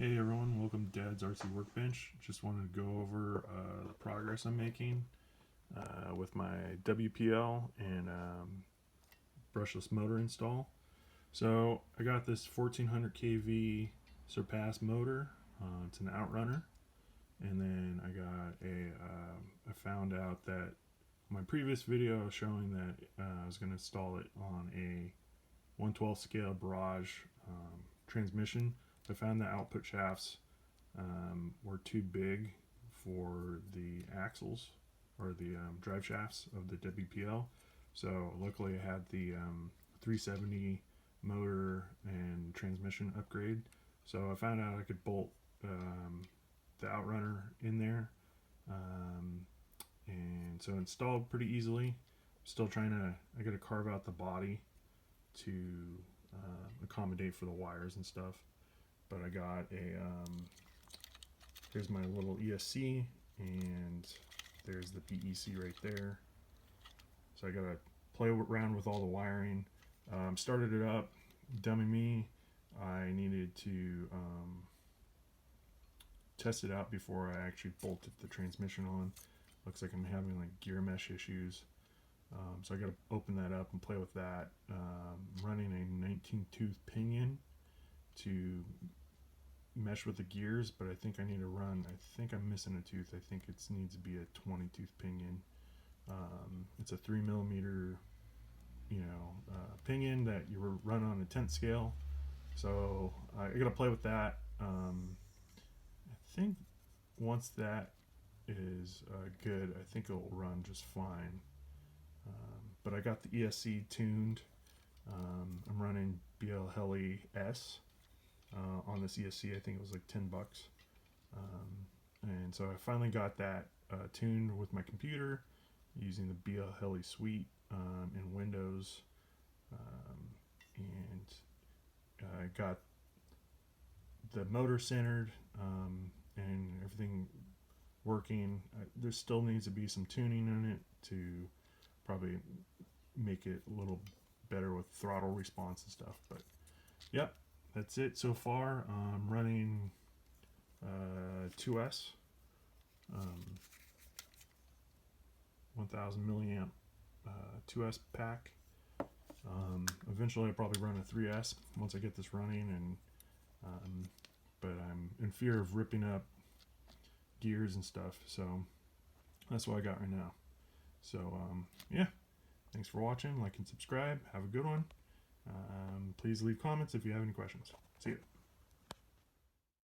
Hey everyone, welcome to Dad's RC Workbench. Just wanted to go over the progress I'm making with my WPL and brushless motor install. So I got this 1400 kV Suprass motor. It's an outrunner, and then I found out that my previous video showing that I was going to install it on a 1/12 scale barrage transmission. I found the output shafts were too big for the axles or the drive shafts of the WPL. So luckily I had the 370 motor and transmission upgrade. So I found out I could bolt the outrunner in there, and so installed pretty easily. Still I got to carve out the body to accommodate for the wires and stuff. But I got here's my little ESC, and there's the PEC right there. So I gotta play around with all the wiring. Started it up, dummy me. I needed to test it out before I actually bolted the transmission on. Looks like I'm having like gear mesh issues. So I gotta open that up and play with that. Running a 19 tooth pinion to mesh with the gears, but I think I need to run, I think I'm missing a tooth. I think it needs to be a 20 tooth pinion. It's a 3mm pinion that you run on a 10th scale. So I gotta play with that. I think once that is good, I think it will run just fine. But I got the ESC tuned. I'm running BL S on this ESC. I think it was like $10. And so I finally got that tuned with my computer using the BL suite in Windows, and I got the motor centered and everything working. There still needs to be some tuning in it to probably make it a little better with throttle response and stuff, but yep, that's it so far. I'm running 2S 1000 milliamp 2S pack. Eventually I'll probably run a 3S once I get this running, and but I'm in fear of ripping up gears and stuff, so that's what I got right now. So yeah, thanks for watching. Like and subscribe. Have a good one. Please leave comments if you have any questions. See you.